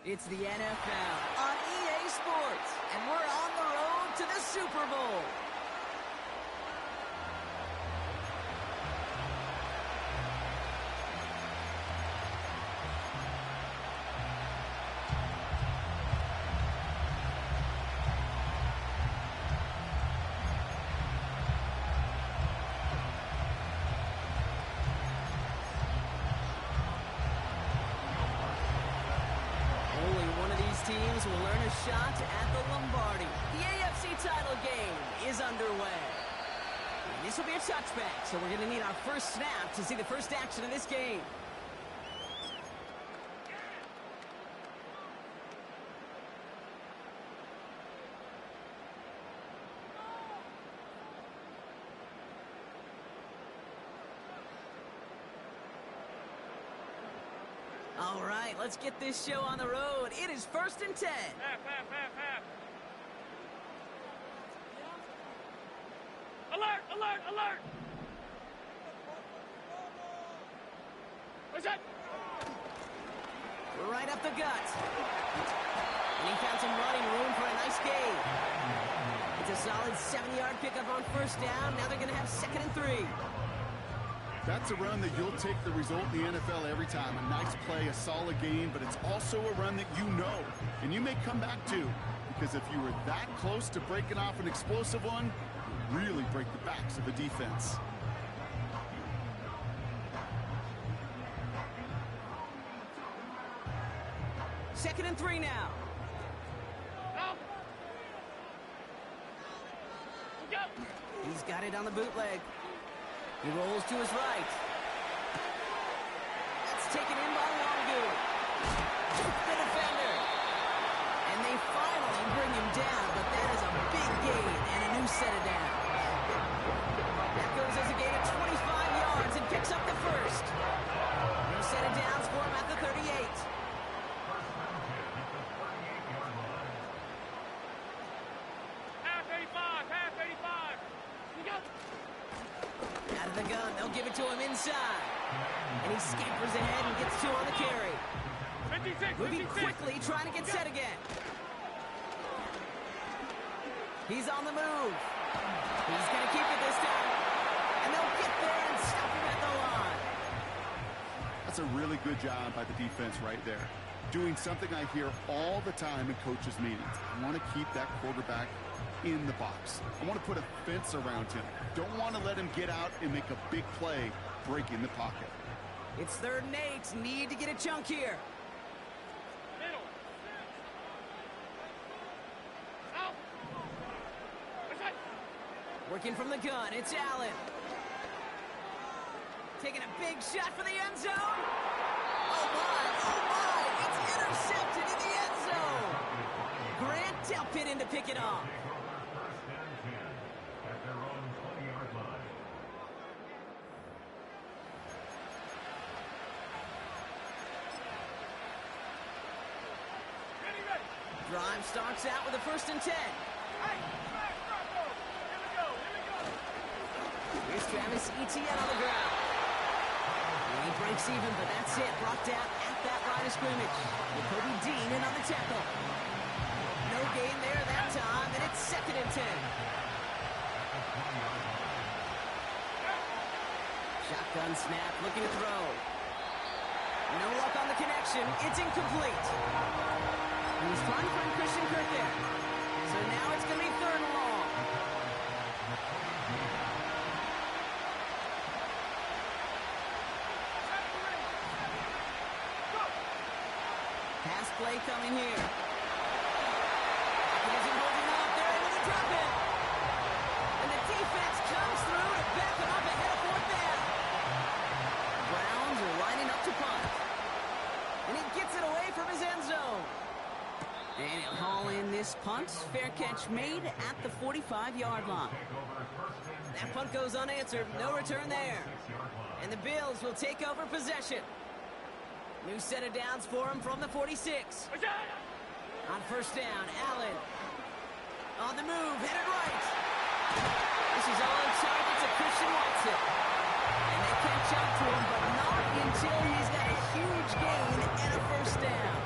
It's the NFL on EA Sports, and we're on the road to the Super Bowl. Teams will earn a shot at the Lombardi. The AFC title game is underway. And this will be a touchback, so we're going to need our first snap to see the first action of this game. All right, let's get this show on the road. It is 1st and 10. Half. Alert! What's that? Right up the gut. And he found some running room for a nice gain. It's a solid 7-yard pickup on first down. Now they're going to have 2nd and 3. That's a run that you'll take the result in the NFL every time. A nice play, a solid game, but it's also a run that you know, and you may come back to, because if you were that close to breaking off an explosive one, you really break the backs of the defense. Second and 3 now. He's got it on the bootleg. He rolls to his right. That's taken in by Longu. The defender. And they finally bring him down, but that is a big gain and a new set of down. That goes as a gain of 25 yards and picks up the first. New set of downs for him at the 38. Half 35. You got Out of the gun, they'll give it to him inside. And he scampers ahead and gets 2 on the carry. 56. Moving quickly, trying to get set again. He's on the move. He's going to keep it this time. And they'll get there and stop him at the line. That's a really good job by the defense right there. Doing something I hear all the time in coaches' meetings. I want to keep that quarterback in the box. I want to put a fence around him. Don't want to let him get out and make a big play breaking the pocket. It's 3rd and 8. Need to get a chunk here. Middle. Out. What's that? Working from the gun, it's Allen. Taking a big shot for the end zone. Oh my, it's intercepted in the end zone. Grant Delpit in to pick it off. Drive starts out with a 1st and 10. Hey, here we go. Here's Travis Etienne on the ground. And he breaks even, but that's it. Brought down at that line of scrimmage. With Kobe Dean in on the tackle. No gain there that time, and it's 2nd and 10. Shotgun snap, looking to throw. No luck on the connection. It's incomplete. He's trying to find Christian Kirk there. So now it's going to be 3rd and long. Pass play coming here. He isn't holding up. They're able to drop it. And the defense comes through to back him up ahead of 4th down. Browns are lining up to punt. And he gets it away from his end zone. And he'll haul in this punt. Fair catch made at the 45-yard line. That punt goes unanswered. No return there. And the Bills will take over possession. New set of downs for him from the 46. On first down, Allen. On the move, headed right. This is all in target to Christian Watson. And they catch up to him, but not until he's got a huge gain and a first down.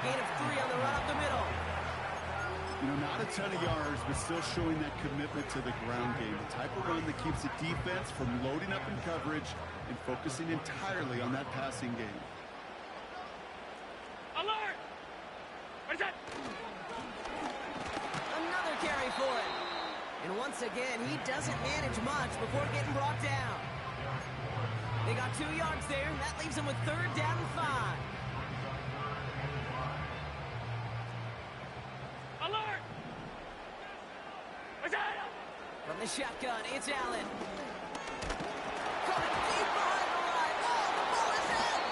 gain of 3 on the run up the middle. You know, not a ton of yards, but still showing that commitment to the ground game. The type of run that keeps the defense from loading up in coverage and focusing entirely on that passing game. Alert! What is that? Another carry for him. And once again, he doesn't manage much before getting brought down. They got 2 yards there, and that leaves them with 3rd down and 5. Alert! What's that? From the shotgun, it's Allen. Coming deep behind the line. Oh, the ball is out!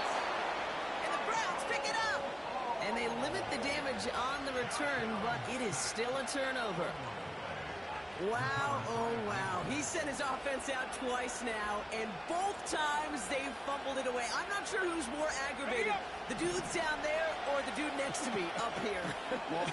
And the Browns pick it up. And they limit the damage on the return, but it is still a turnover. Wow, oh wow. He sent his offense out twice now, and both times they fumbled it away. I'm not sure who's more aggravated, the dudes down there or the dude next to me up here. Well,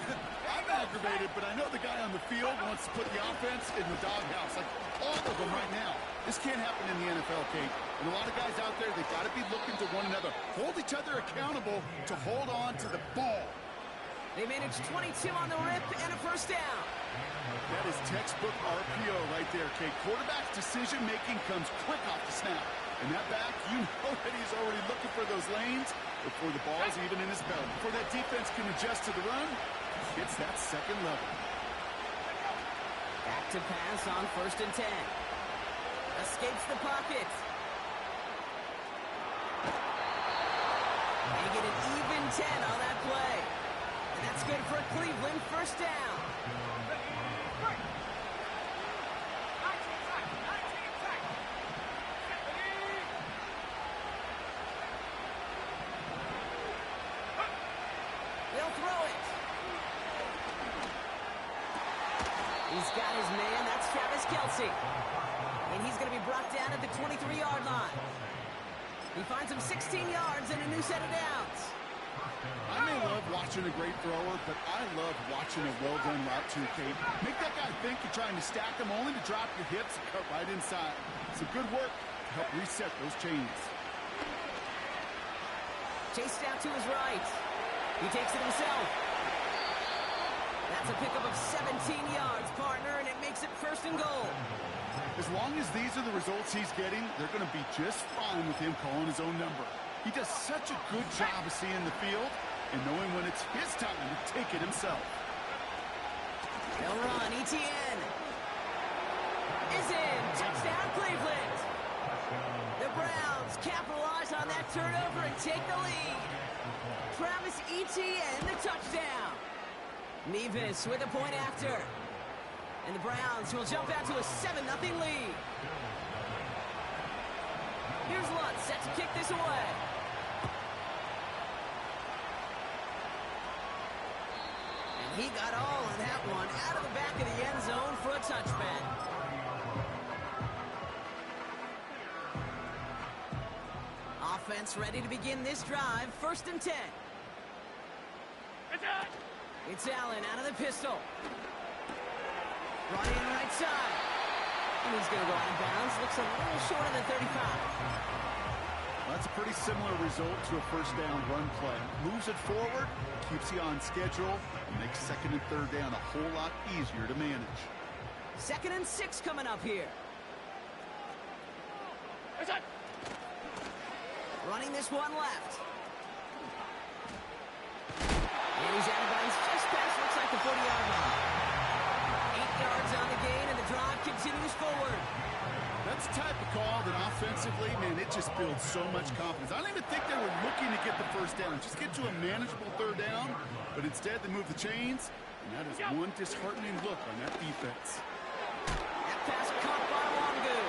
I'm aggravated, but I know the guy on the field wants to put the offense in the doghouse, like all of them right now. This can't happen in the NFL, Kate. And a lot of guys out there, they've got to be looking to one another, hold each other accountable to hold on to the ball. They managed 22 on the rip and a 1st down. That is textbook RPO right there, Kate. Quarterback's decision-making comes quick off the snap. And that back, you know that he's already looking for those lanes before the ball's even in his belly. Before that defense can adjust to the run, hits that 2nd level. Back to pass on 1st and 10. Escapes the pocket. They get an even 10 on that play. And that's good for Cleveland. 1st down. They'll throw it. He's got his man. That's Travis Kelce. And he's going to be brought down at the 23-yard line. He finds him 16 yards and a new set of downs. I may love watching a great thrower, but I love watching a well-done route too, Kate. Make that guy think you're trying to stack him only to drop your hips and cut right inside. Some good work to help reset those chains. Chased out to his right. He takes it himself. That's a pickup of 17 yards, partner, and it makes it 1st and goal. As long as these are the results he's getting, they're going to be just fine with him calling his own number. He does such a good job of seeing the field and knowing when it's his time to take it himself. They'll run. ETN is in. Touchdown, Cleveland. The Browns capitalize on that turnover and take the lead. Travis Etienne, the touchdown. Nevis with a point after. And the Browns will jump out to a 7-0 lead. Here's Lutz set to kick this away. And he got all of that one out of the back of the end zone for a touchback. Offense ready to begin this drive. 1st and 10. It's Allen out of the pistol. Running right side. And he's going to go out of bounds. Looks a little short of the 35. Well, that's a pretty similar result to a 1st down run play. Moves it forward, keeps you on schedule, and makes 2nd and 3rd down a whole lot easier to manage. 2nd and 6 coming up here. Running this one left. And he's out of bounds just past, looks like the 40-yard line. 8 yards on the gain, and the drive continues forward. That's the type of call that offensively, man, it just builds so much confidence. I don't even think they were looking to get the 1st down. Just get to a manageable 3rd down, but instead they move the chains, and that is one disheartening look on that defense. That pass caught by Longo.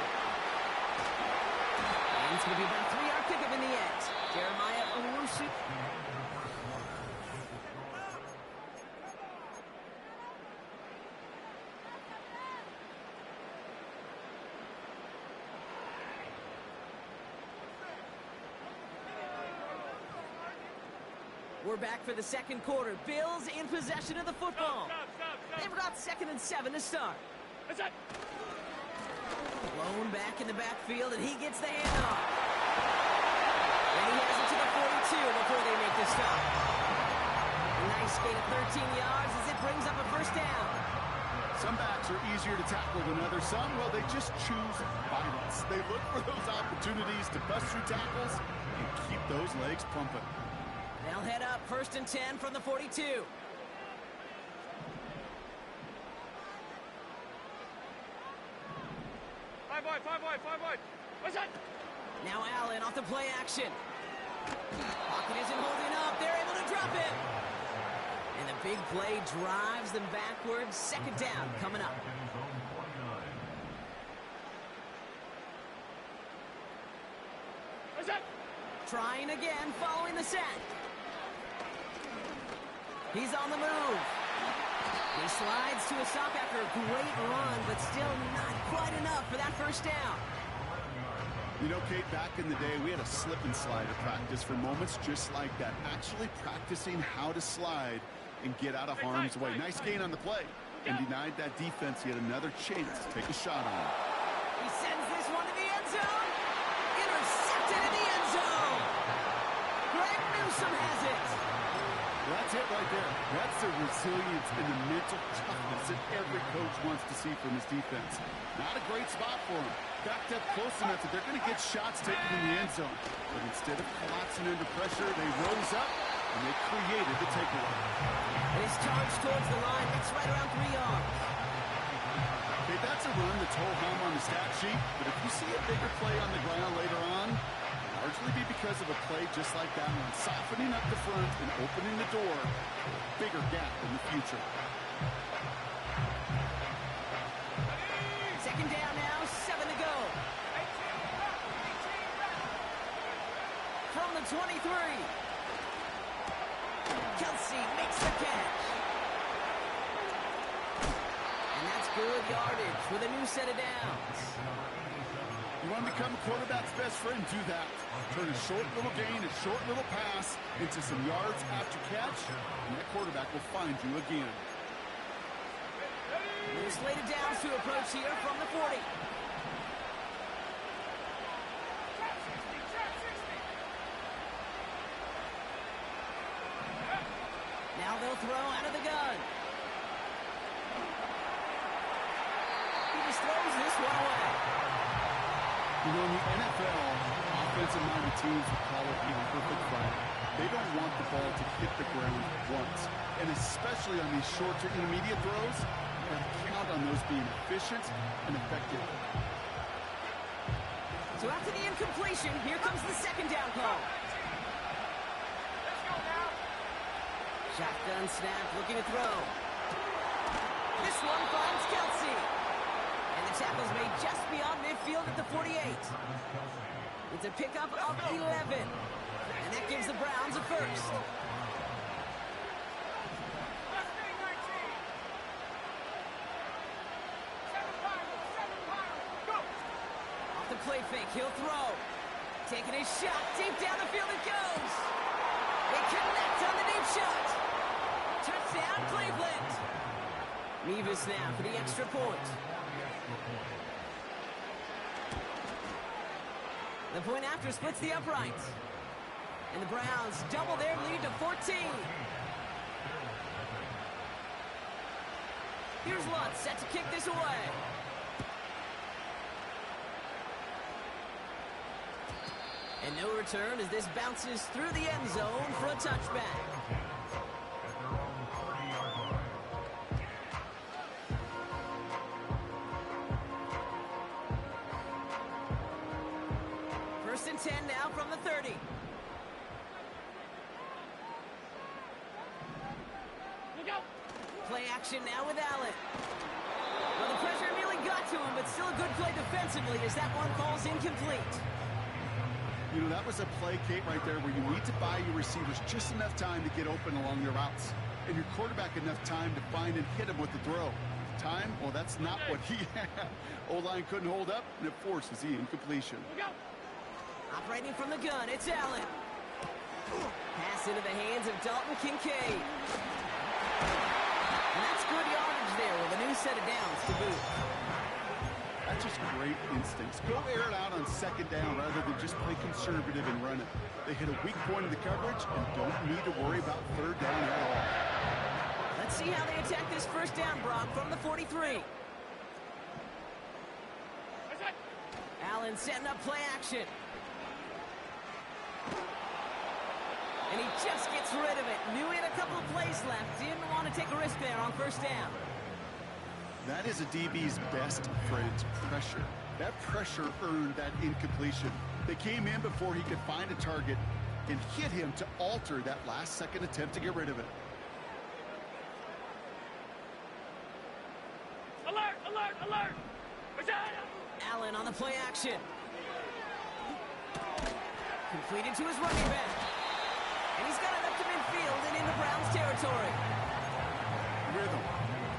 And it's going to be about a 3-yard pickup in the end. Jeremiah Owusu. We're back for the 2nd quarter. Bills in possession of the football. They've got 2nd and 7 to start. Blown back in the backfield, and he gets the handoff. And he has it to the 42 before they make the stop. nice gain of 13 yards as it brings up a first down. Some backs are easier to tackle than others. Some, well, they just choose violence. They look for those opportunities to bust through tackles and keep those legs pumping. They'll head up 1st and 10 from the 42. Five wide. What's that? Now Allen off the play action. Pocket isn't holding up. They're able to drop it. And the big play drives them backwards. 2nd down coming up. What's that? Trying again following the sack. He's on the move. He slides to a stop after a great run, but still not quite enough for that first down. You know, Kate, back in the day, we had a slip and slide at practice for moments just like that. Actually practicing how to slide and get out of harm's way. Nice gain on the play and denied that defense yet another chance to take a shot on him. He sends this one to the end zone. Intercepted in the end zone. Greg Newsome has it. That's it right there. That's the resilience and the mental toughness that every coach wants to see from his defense. Not a great spot for him. Backed up close enough that they're going to get shots taken in the end zone. But instead of collapsing under pressure, they rose up and they created the takeaway. His charge towards the line. It's right around 3 yards. Okay, that's a run that's ho-hum on the stat sheet. But if you see a bigger play on the ground later on, largely be because of a play just like that one, softening up the front and opening the door for a bigger gap in the future. 2nd down now, 7 to go. From the 23. Kelsey makes the catch. And that's good yardage with a new set of downs. You want to become a quarterback's best friend, do that. Turn a short little gain, a short little pass into some yards after catch, and that quarterback will find you again. There's slated downs to approach here from the 40. Now they'll throw out of the gun. He just throws this one away. You know, in the NFL, offensive-minded teams would call it the perfect fire. They don't want the ball to hit the ground once. And especially on these short to intermediate throws, you got to count on those being efficient and effective. So after the incompletion, here comes the 2nd down call. Let's go now. Shotgun snap, looking to throw. This one finds Kelsey. And the tackle's made just beyond midfield at the 48. It's a pickup of 11. And that gives the Browns a first. Off the play fake, he'll throw. Taking his shot, deep down the field it goes. They connect on the deep shot. Touchdown, Cleveland. Nevis now for the extra point. The point after splits the uprights. And the Browns double their lead to 14. Here's Lutz set to kick this away. And no return as this bounces through the end zone for a touchback. First and 10 now from the 30. Look out. Play action now with Allen. Well, the pressure nearly got to him, but still a good play defensively as that one falls incomplete. You know, that was a play, Kate, right there where you need to buy your receivers just enough time to get open along their routes. And your quarterback enough time to find and hit him with the throw. Time? Well, that's not what he had. O-line couldn't hold up, and it forces the incompletion. Look out. Operating from the gun, it's Allen. Pass into the hands of Dalton Kincaid. And that's good yardage there with a new set of downs to boot. I That's just great instincts. Go air it out on second down rather than just play conservative and run it. They hit a weak point in the coverage and don't need to worry about third down at all. Let's see how they attack this first down, Brock, from the 43. Allen setting up play action. And he just gets rid of it. Knew he had a couple of plays left. Didn't want to take a risk there on first down. That is a DB's best friend, pressure. That pressure earned that incompletion. They came in before he could find a target and hit him to alter that last-second attempt to get rid of it. Alert! Alert! Alert! Allen on the play action. Completed to his running back. And he's got it up to midfield and into Browns territory. Rhythm.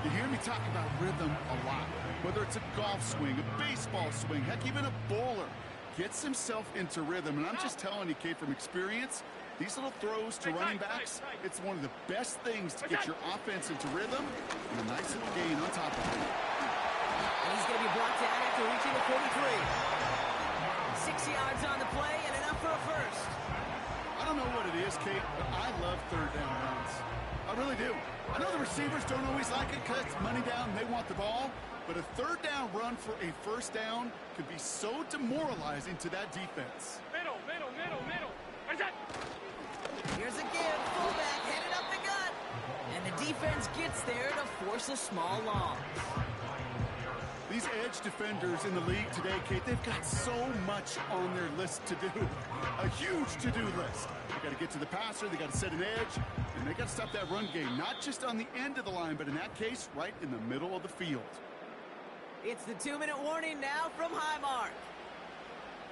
You hear me talk about rhythm a lot. Whether it's a golf swing, a baseball swing, heck, even a bowler gets himself into rhythm. And I'm just telling you, Kate, from experience, these little throws to running backs, it's one of the best things to get your offense into rhythm and a nice little gain on top of it. And he's going to be brought down after reaching the 43. 6 yards on the play and enough for a first. I don't know what it is, Kate, but I love third down runs. I really do. I know the receivers don't always like it because it's money down and they want the ball, but a third down run for a first down could be so demoralizing to that defense. Middle, middle, middle, middle. Here's a give. Fullback headed up the gut. And the defense gets there to force a small loss. These edge defenders in the league today, Kate, they've got so much on their list to do. A huge to-do list. They got to get to the passer, they got to set an edge, and they got to stop that run game, not just on the end of the line, but in that case, right in the middle of the field. It's the 2-minute warning now from Highmark.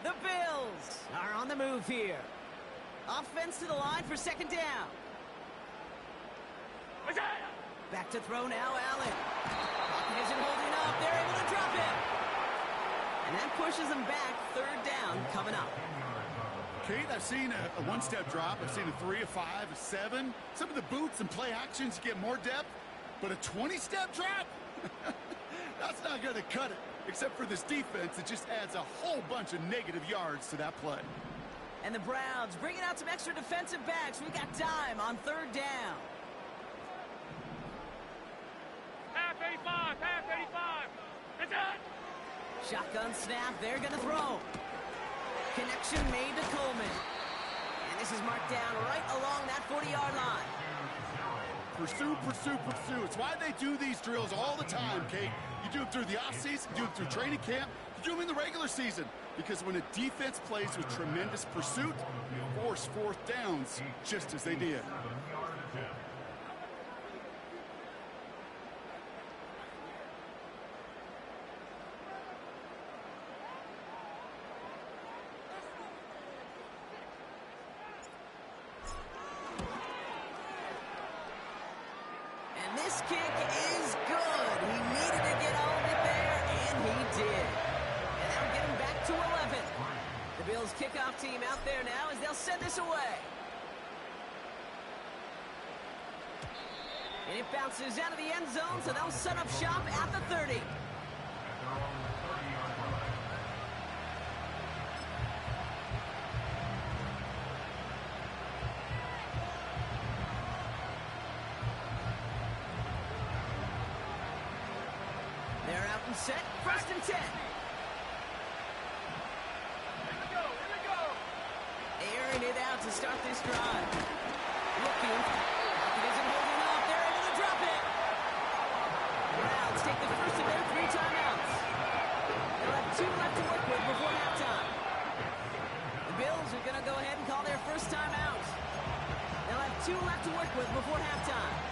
The Bills are on the move here. Offense to the line for second down. Back to throw now, Allen. Pocket isn't holding up. They're able to drop it. And that pushes them back. Third down coming up. Kate, I've seen a one-step drop. I've seen a 3, a 5, a 7. Some of the boots and play actions get more depth, but a 20-step drop? That's not going to cut it, except for this defense that just adds a whole bunch of negative yards to that play. And the Browns bringing out some extra defensive backs. We got time on third down. Half 85, half 85. It's it. Shotgun snap. They're going to throw. Connection made to Coleman. And this is marked down right along that 40-yard line. Pursue, pursue, pursue. It's why they do these drills all the time, Kate. You do it through the offseason, you do it through training camp, you do them in the regular season. Because when a defense plays with tremendous pursuit, you force fourth downs just as they did. And this kick is good. He needed to get all of it there, and he did. And that'll get him back to 11. The Bills kickoff team out there now as they'll send this away. And it bounces out of the end zone, so they'll set up shop at the 30. They're out and set. First and 10. Airing it out to start this drive. Looking. Pocket isn't holding up. They're able to drop it. Browns take the first of their 3 timeouts. They'll have 2 left to work with before halftime. The Bills are going to go ahead and call their first timeout. They'll have 2 left to work with before halftime.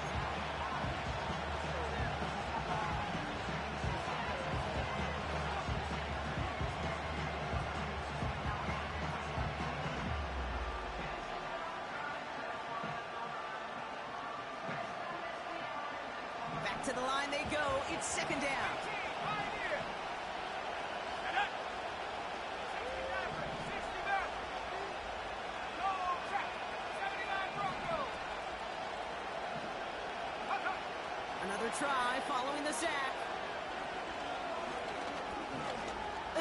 To the line they go. It's second down. Another try following the sack.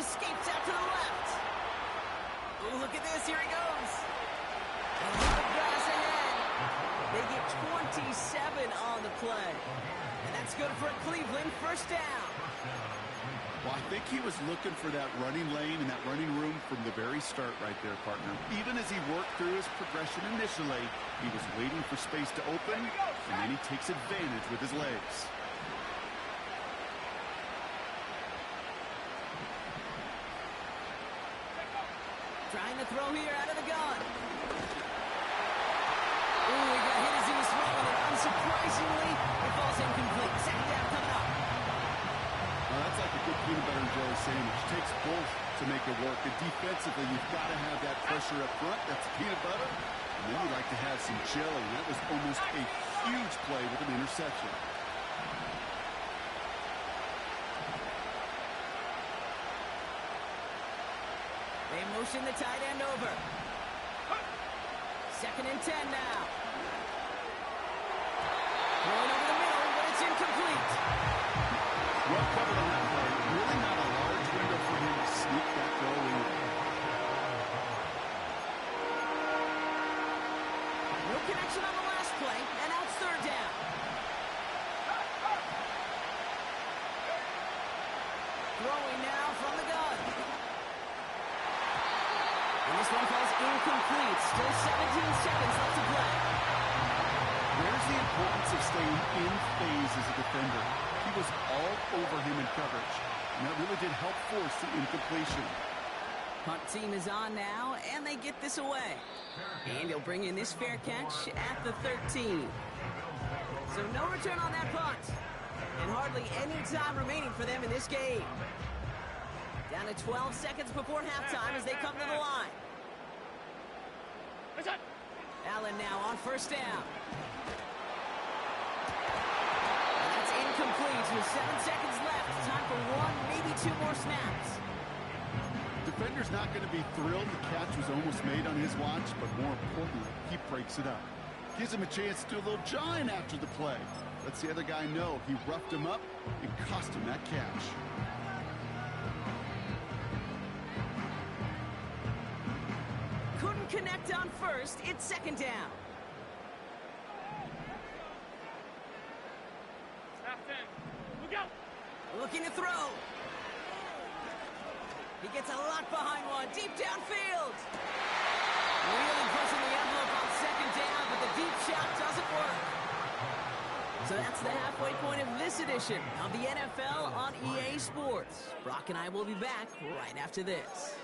escapes out to the left. Ooh, look at this. Here he goes. And look at grass ahead. They get 27 on the play. And that's good for Cleveland. First down. Well, I think he was looking for that running lane and that running room from the very start right there, partner. Even as he worked through his progression initially, he was waiting for space to open, and then he takes advantage with his legs. Trying to throw here out of the gun. Ooh, he got hit as he was throwing it. Unsurprisingly, it falls incomplete. Second down coming up. Well, that's like a good peanut butter and jelly sandwich. It takes both to make it work. And defensively, you've got to have that pressure up front. That's peanut butter. And then you like to have some jelly. That was almost a huge play with an interception. They motion the tight end over. Second and 10 now. Going over the middle, but it's incomplete. Well covered on that play. Really not a large window for him to sneak that goal in. No connection on the last play, and now it's third down. Throwing now from the gun. And this one falls incomplete. Still 17 seconds left to play. Where's the importance of staying in phase as a defender? He was all over him in coverage, and that really did help force the incompletion. Punt team is on now, and they get this away. And he'll bring in this fair catch at the 13. So no return on that punt. And hardly any time remaining for them in this game. Down to 12 seconds before halftime as they come to the line. Allen now on first down. And that's incomplete with 7 seconds left. Time for one, maybe two more snaps. Defender's not going to be thrilled the catch was almost made on his watch, but more importantly, he breaks it up. Gives him a chance to do a little jawing after the play. Lets the other guy know he roughed him up and cost him that catch. Couldn't connect on first. It's second down. Look out! Looking to throw. He gets a lot behind one. Deep downfield. Really pushing the envelope on second down, but the deep shot doesn't work. So that's the halfway point of this edition of the NFL on EA Sports. Brock and I will be back right after this.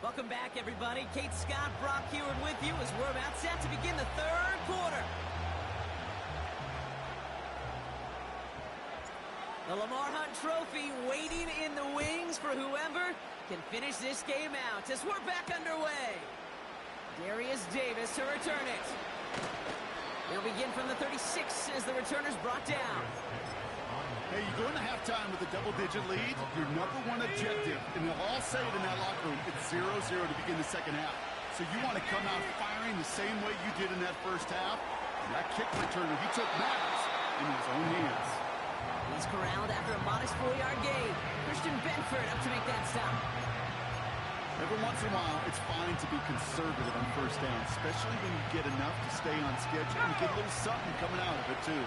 Welcome back, everybody. Kate Scott, Brock Heward with you as we're about set to begin the third quarter. The Lamar Hunt Trophy waiting in the wings for whoever can finish this game out as we're back underway. Darius Davis to return it. They'll begin from the 36 as the returner's brought down. Hey, you go into halftime with a double-digit lead, your number one objective, and they'll all say it in that locker room, it's 0-0 to begin the second half. So you want to come out firing the same way you did in that first half. And that kick returner, he took matters in his own hands. He's corralled after a modest 4-yard gain. Christian Benford up to make that stop. Every once in a while, it's fine to be conservative on first down, especially when you get enough to stay on schedule and get a little something coming out of it, too.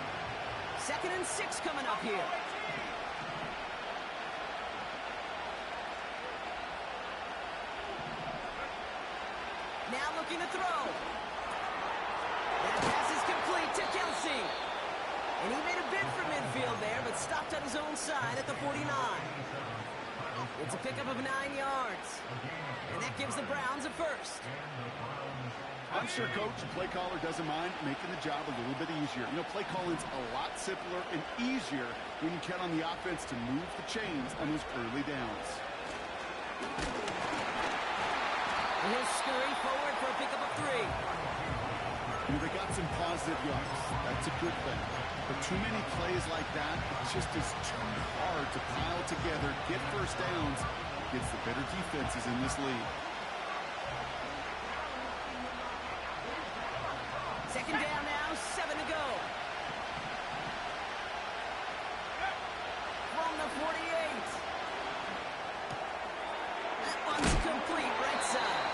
2nd and 6 coming up here. Now looking to throw. That pass is complete to Kelsey. And he made a bid for midfield there, but stopped on his own side at the 49. It's a pickup of 9 yards. And that gives the Browns a first. I'm sure coach and play caller doesn't mind making the job a little bit easier. You know, play calling's a lot simpler and easier when you count on the offense to move the chains on those early downs. And he'll scurry forward for a pickup of 3. They got some positive yards. That's a good thing. But too many plays like that, it just is too hard to pile together, get first downs against the better defenses in this league. Second down now, 7 to go. From the 48. That one's complete, right side.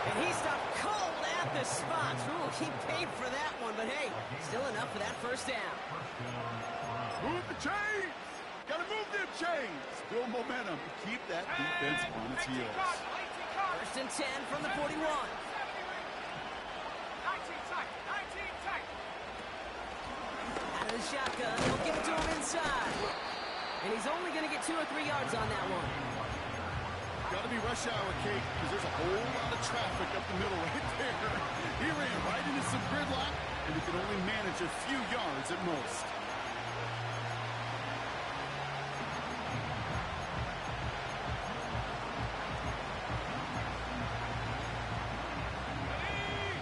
And he stopped cold at the spots. Ooh, he paid for that one, but hey, still enough for that first down. Move the chains! Gotta move them chains! Build momentum. Keep that defense on its heels. First and 10 from the 41. Out of the shotgun, he'll give it to him inside. And he's only going to get 2 or 3 yards on that one. Gotta be rush hour, Kate, because there's a whole lot of traffic up the middle right there. He ran right into some gridlock, and he could only manage a few yards at most.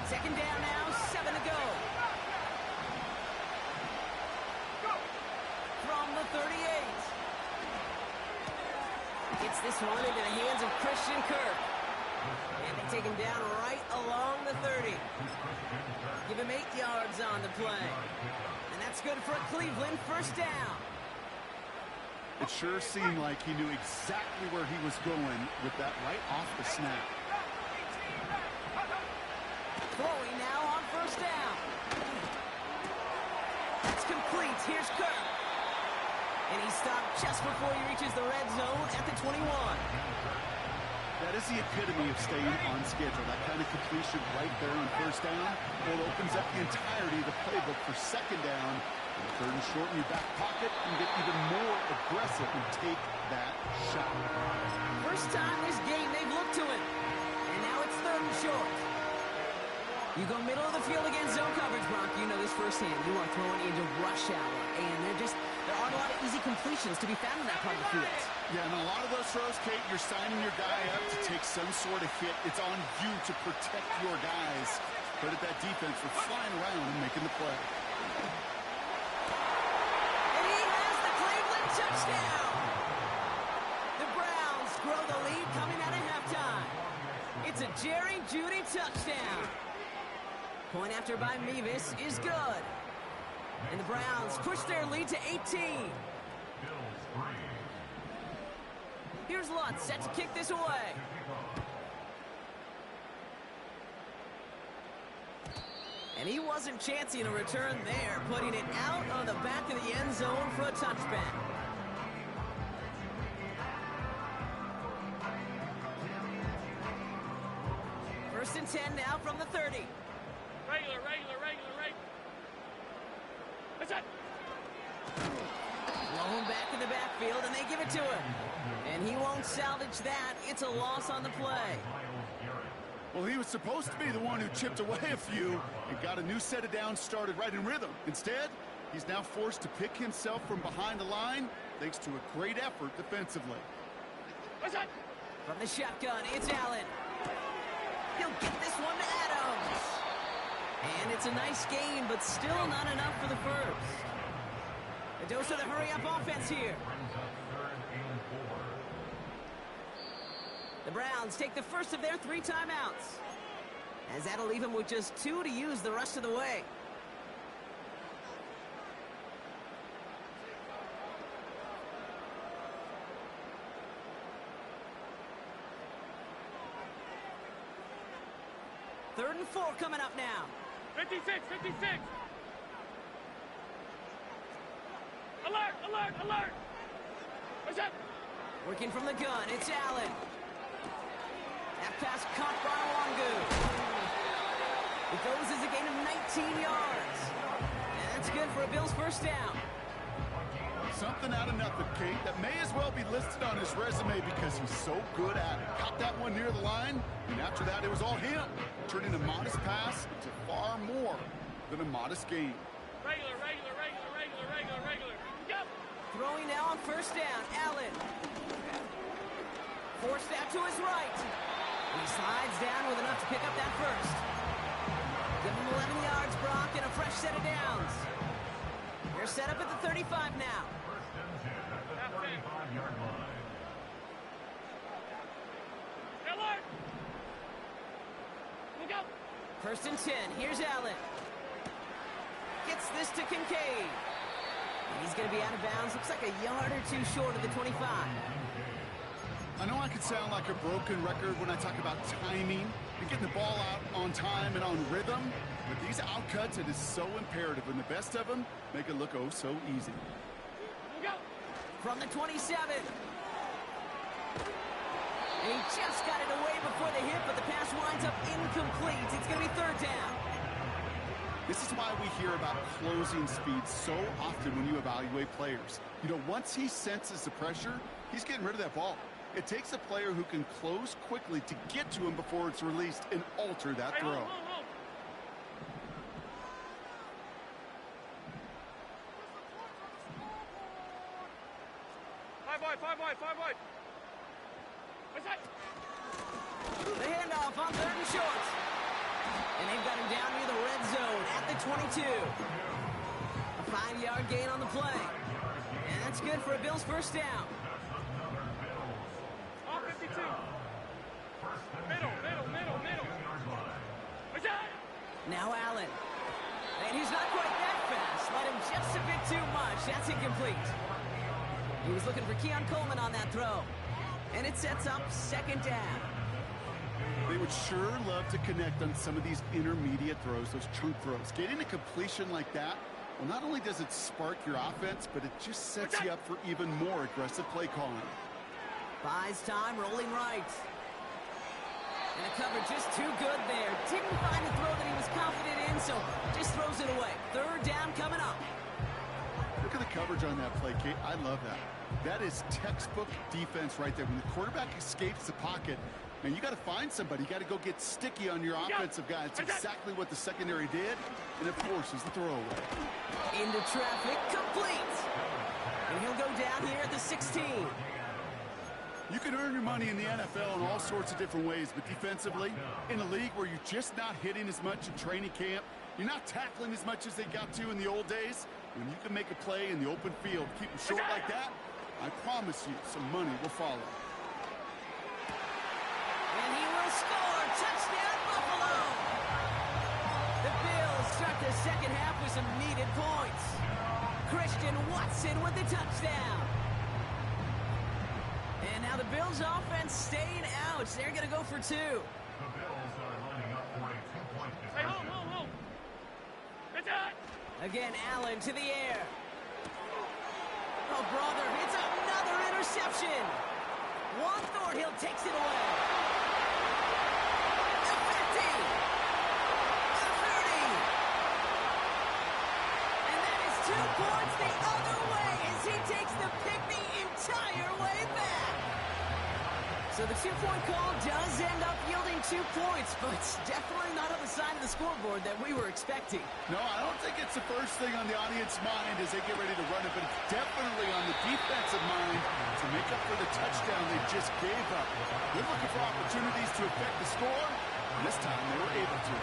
Second down now, 7 to go. From the 38. Gets this one into the hands of Christian Kirk. And they take him down right along the 30. Give him 8 yards on the play. And that's good for Cleveland, first down. It sure seemed like he knew exactly where he was going with that right off the snap. Throwing now on first down. That's complete. Here's Kirk. And he stopped just before he reaches the red zone at the 21. That is the epitome of staying on schedule. That kind of completion right there on first down. Well, it opens up the entirety of the playbook for second down. And third and short in your back pocket, and get even more aggressive and take that shot. First time this game they've looked to him. And now it's third and short. You go middle of the field against zone coverage, Brock. You know this firsthand. You are throwing into rush hour. And there aren't a lot of easy completions to be found in that part of the field. Yeah, and a lot of those throws, Kate, you're signing your guy up to take some sort of hit. It's on you to protect your guys. Credit that defense for flying around and making the play. And he has the Cleveland touchdown. The Browns grow the lead coming out of halftime. It's a Jerry Jeudy touchdown. Point after by Mevis is good. And the Browns push their lead to 18. Here's Lutz set to kick this away. And he wasn't chancing a return there, putting it out on the back of the end zone for a touchback. First and 10 now from the 30. Regular. That's it. Blown back in the backfield, and they give it to him. And he won't salvage that. It's a loss on the play. Well, he was supposed to be the one who chipped away a few and got a new set of downs started right in rhythm. Instead, he's now forced to pick himself from behind the line thanks to a great effort defensively. That's it. From the shotgun, it's Allen. He'll get this one to Adams. And it's a nice gain, but still not enough for the first. A dose of the hurry-up offense here. The Browns take the first of their 3 timeouts, as that'll leave them with just 2 to use the rest of the way. Third and 4 coming up now. 56. Alert. That's it. Working from the gun, it's Allen. That pass caught by Wangu. It goes as a gain of 19 yards. And that's good for a Bills first down. Something out of nothing, Kate, that may as well be listed on his resume because he's so good at it. Caught that one near the line, and after that, it was all him. Turning a modest pass into far more than a modest gain. Regular. Go. Throwing now on first down, Allen. Forced out to his right. And he slides down with enough to pick up that first. Give him 11 yards, Brock, and a fresh set of downs. They're set up at the 35 now. First and 10. Here's Allen. Gets this to Kincaid. And he's going to be out of bounds. Looks like a yard or two short of the 25. I know I could sound like a broken record when I talk about timing and getting the ball out on time and on rhythm, but these outcuts, it is so imperative, and the best of them make it look oh so easy. From the 27. And he just got it away before the hit, but the pass winds up incomplete. It's going to be third down. This is why we hear about closing speed so often when you evaluate players. You know, once he senses the pressure, he's getting rid of that ball. It takes a player who can close quickly to get to him before it's released and alter that throw. Five wide. The handoff on third and short. And they've got him down near the red zone at the 22. A 5-yard gain on the play. And that's good for a Bills first down. All 52. Middle. Now Allen. And he's not quite that fast. Let him just a bit too much. That's incomplete. He was looking for Keon Coleman on that throw. And it sets up second down. They would sure love to connect on some of these intermediate throws, those chunk throws. Getting a completion like that, well, not only does it spark your offense, but it just sets you up for even more aggressive play calling. Buys time, rolling right. And the cover just too good there. Didn't find a throw that he was confident in, so just throws it away. Third down coming up. Look at the coverage on that play, Kate. I love that. That is textbook defense right there. When the quarterback escapes the pocket, man, you got to find somebody. You got to go get sticky on your offensive guy. It's exactly what the secondary did, and it forces the throwaway. Into traffic, complete. And he'll go down here at the 16. You can earn your money in the NFL in all sorts of different ways, but defensively, in a league where you're just not hitting as much in training camp, you're not tackling as much as they got to in the old days, when you can make a play in the open field, keep them short like that, I promise you some money will follow. And he will score. Touchdown, Buffalo. The Bills start the second half with some needed points. Christian Watson with the touchdown. And now the Bills offense staying out. They're going to go for two. The Bills are lining up for a 2-point differential. Hey, hold. It's out. Again, Allen to the air. Oh, brother, it's another interception. Juan Thornhill takes it away. The 50. The 30. And that is 2 points the other way as he takes the pick the entire way back. So the 2-point call does end up yielding 2 points, but it's definitely not on the side of the scoreboard that we were expecting. No, I don't think it's the first thing on the audience's mind as they get ready to run it, but it's definitely on the defensive mind to make up for the touchdown they just gave up. They're looking for opportunities to affect the score, and this time they were able to.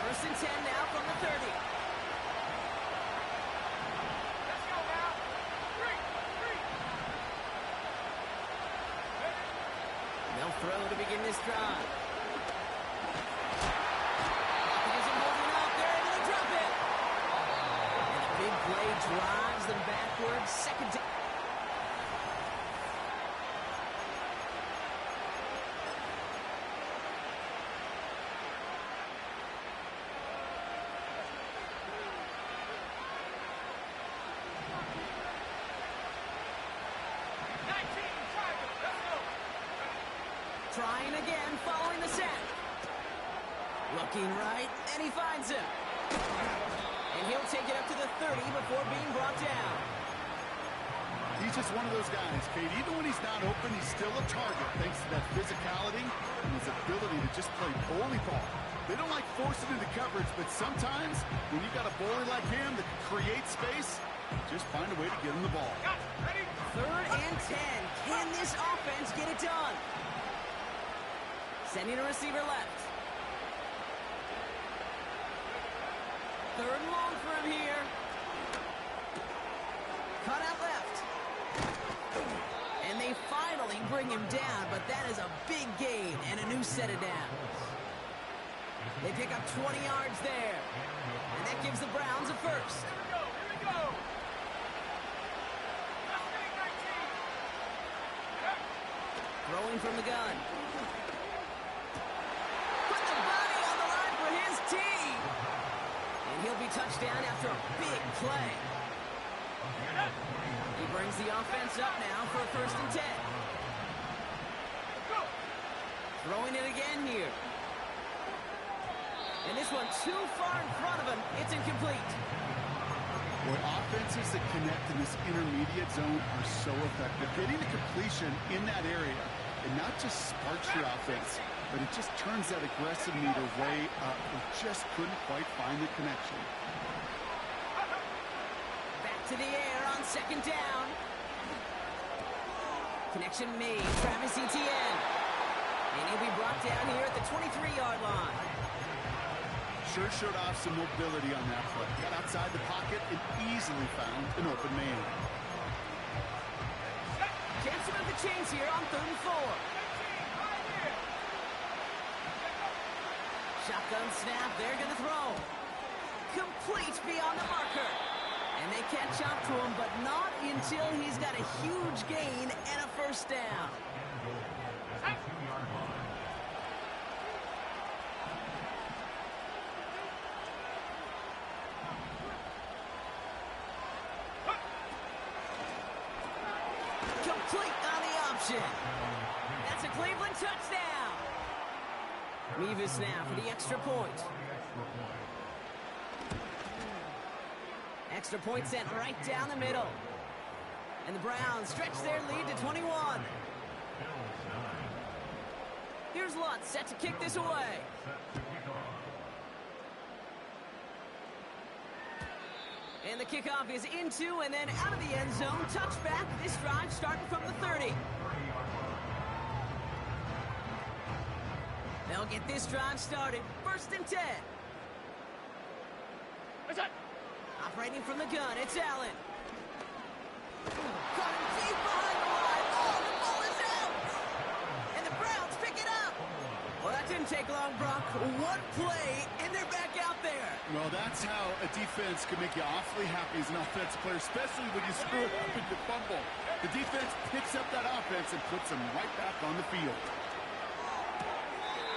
First and 10 now from the 30. They'll throw to begin this drive. Pocket isn't holding up. They're able to drop it. And a big play drives them backwards. Second down. Trying again, following the sack. Looking right, and he finds him. And he'll take it up to the 30 before being brought down. He's just one of those guys, Kate. Even when he's not open, he's still a target thanks to that physicality and his ability to just play bully ball. They don't like forcing into coverage, but sometimes when you got a bully like him that can create space, just find a way to get him the ball. Third and 10. Can this offense get it done? Sending a receiver left. Third and long for him here. Cut out left. And they finally bring him down, but that is a big gain and a new set of downs. They pick up 20 yards there. And that gives the Browns a first. Here we go. Throwing from the gun. Put the body on the line for his team. And he'll be touchdown after a big play. He brings the offense up now for a 1st and 10. Throwing it again here. And this one too far in front of him. It's incomplete. Boy, offenses that connect in this intermediate zone are so effective. Getting the completion in that area, it not just sparks your offense, but it just turns that aggressive meter way up. It just couldn't quite find the connection. Back to the air on 2nd down. Connection made. Travis Etienne. And he'll be brought down here at the 23-yard line. Sure showed off some mobility on that play. Got outside the pocket and easily found an open man. Chance to move the chains here on 3rd and 4. Shotgun snap, they're going to throw. Complete beyond the marker. And they catch up to him, but not until he's got a huge gain and a 1st down. Complete on the option. That's a Cleveland touchdown. Mevis now for the extra point. Extra point sent right down the middle. And the Browns stretch their lead to 21. Here's Lutz set to kick this away. And the kickoff is into and then out of the end zone. Touchback. This drive starting from the 30. They'll get this drive started. 1st and 10. Operating from the gun, it's Allen. Coming deep behind the line. Oh, the ball is out. And the Browns pick it up. Well, that didn't take long, Brock. One play, and they're back out there. Well, that's how a defense can make you awfully happy as an offensive player, especially when you screw it up and you fumble. The defense picks up that offense and puts them right back on the field.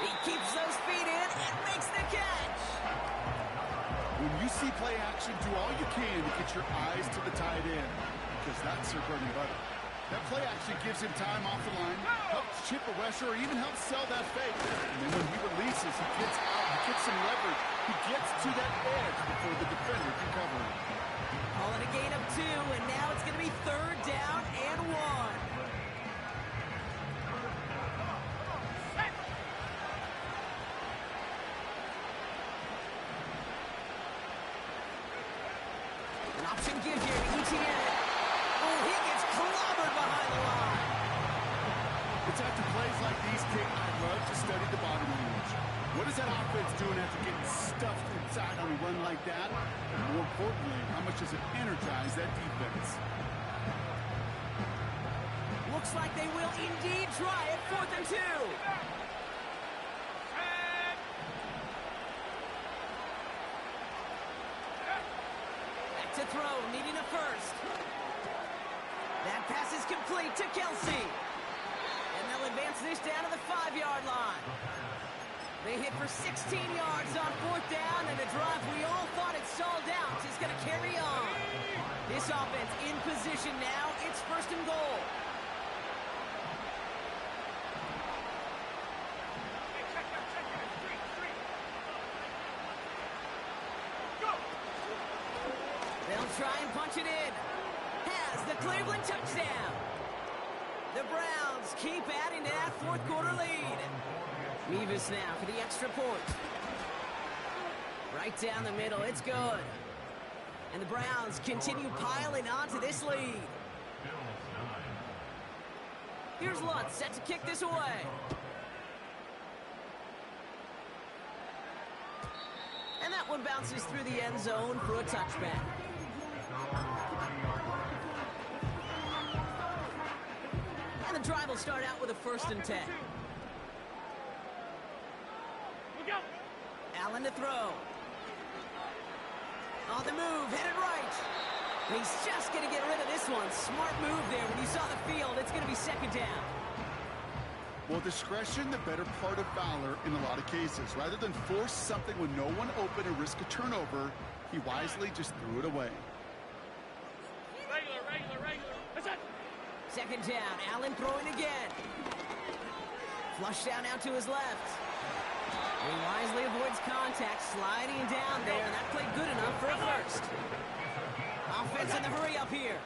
He keeps those feet in and makes the catch. When you see play action, do all you can to get your eyes to the tight end, because that's their bread and butter. That play action gives him time off the line, helps chip a rusher, or even helps sell that fake. And then when he releases, he gets out, he gets some leverage. He gets to that edge before the defender can cover him. Call it a gain of 2, and now it's going to be 3rd down and 1. An option give here to Etienne. Oh, he gets clobbered behind the line. It's after plays like these, Kate, I love to study the body language. What is that offense doing after getting stuffed inside on a run like that? And more importantly, how much does it energize that defense? Looks like they will indeed try it. 4th and 2. Back to throw, needing a 1st. That pass is complete to Kelsey. And they'll advance this down to the 5-yard line. They hit for 16 yards on 4th down, and a drive we all thought it stalled out is going to carry on. This offense in position now. It's 1st and goal. They'll try and punch it in. Has the Cleveland touchdown. The Browns keep adding to that 4th quarter lead. Mevis now for the extra point. Right down the middle, it's good. And the Browns continue piling on to this lead. Here's Lutz set to kick this away. And that one bounces through the end zone for a touchback. And the drive will start out with a 1st and 10. Allen to throw. On the move, headed right. And he's just going to get rid of this one. Smart move there. When you saw the field, it's going to be 2nd down. Well, discretion, the better part of valor in a lot of cases. Rather than force something when no one open and risk a turnover, he wisely just threw it away. Regular. That's it. 2nd down, Allen throwing again. Flush down out to his left. He wisely avoids contact, sliding down there, and that played good enough for a 1st. Offense in the hurry up here.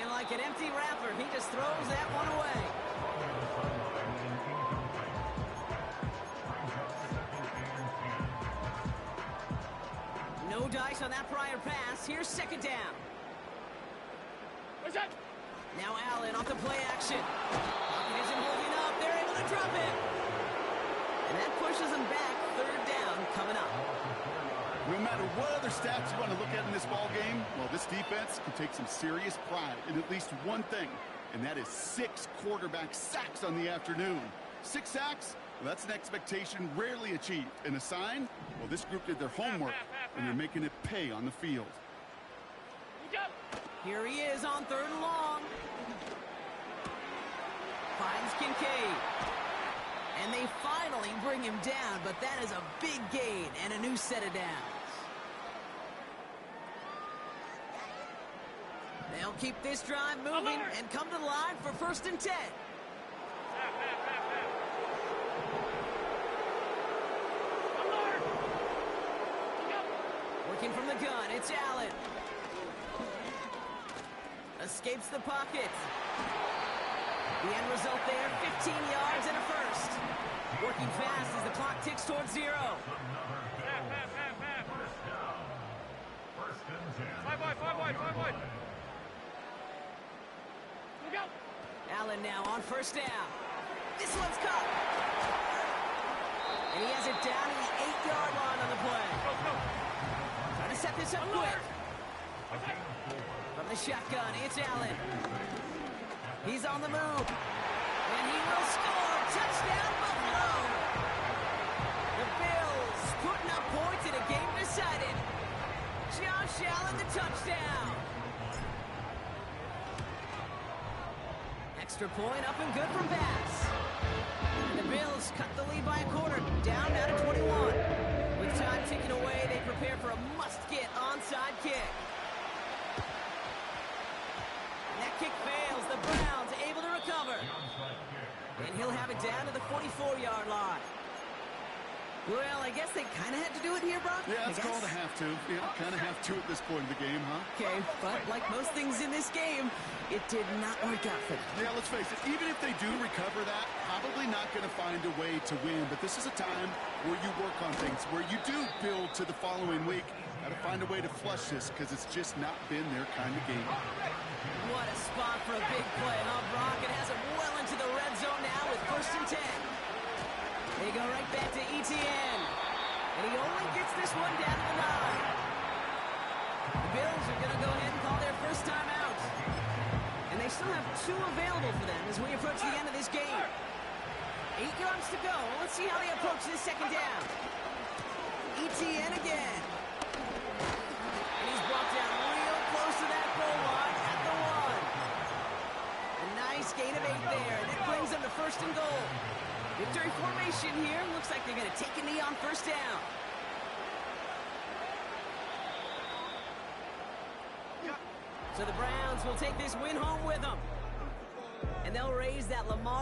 And like an empty wrapper, he just throws that one away. No dice on that prior pass. Here's 2nd down. What's that? Now Allen off the play action. Pocket isn't holding up. They're able to drop it. And that pushes them back. 3rd down coming up. No matter what other stats you want to look at in this ball game, well, this defense can take some serious pride in at least one thing, and that is 6 quarterback sacks on the afternoon. 6 sacks? Well, that's an expectation rarely achieved. And a sign? Well, this group did their homework, and they're making it pay on the field. Here he is on 3rd and long. Finds Kincaid. And they finally bring him down, but that is a big gain and a new set of downs. They'll keep this drive moving and come to the line for 1st and 10. Working from the gun, it's Allen. Escapes the pocket. The end result there, 15 yards and a 1st. Working fast as the clock ticks towards 0. Five wide. Look out. Allen now on 1st down. This one's caught. And he has it down to the 8-yard line on the play. Go. Trying to set this up quick. From the shotgun, it's Allen. He's on the move. And he will score. Touchdown, Buffalo. The Bills putting up points in a game decided. Josh Allen, the touchdown. Extra point up and good from Bass. And the Bills cut the lead by a quarter, down now to 21. With time ticking away, they prepare for a must-get onside kick. That kick fails. The Browns able to recover. And he'll have it down to the 44-yard line. Well, I guess they kind of had to do it here, Brock. Yeah, it's called a have to. Yeah, kind of have to at this point in the game, huh? Okay, but like most things in this game, it did not work out for them. Yeah, let's face it, even if they do recover that, probably not going to find a way to win. But this is a time where you work on things, where you do build to the following week. Got to find a way to flush this because it's just not been their kind of game. What a spot for a big play, huh, Brock? It has it well into the red zone now with 1st and 10. They go right back to Etienne. And he only gets this one down to the 9. The Bills are going to go ahead and call their first time out. And they still have 2 available for them as we approach the end of this game. 8 yards to go. Let's see how they approach this 2nd down. Etienne again. And he's brought down real close to that goal line at the 1. A nice gain of 8 there. And it brings them to 1st and goal. Victory formation here. Looks like they're going to take a knee on 1st down. So the Browns will take this win home with them. And they'll raise that Lamar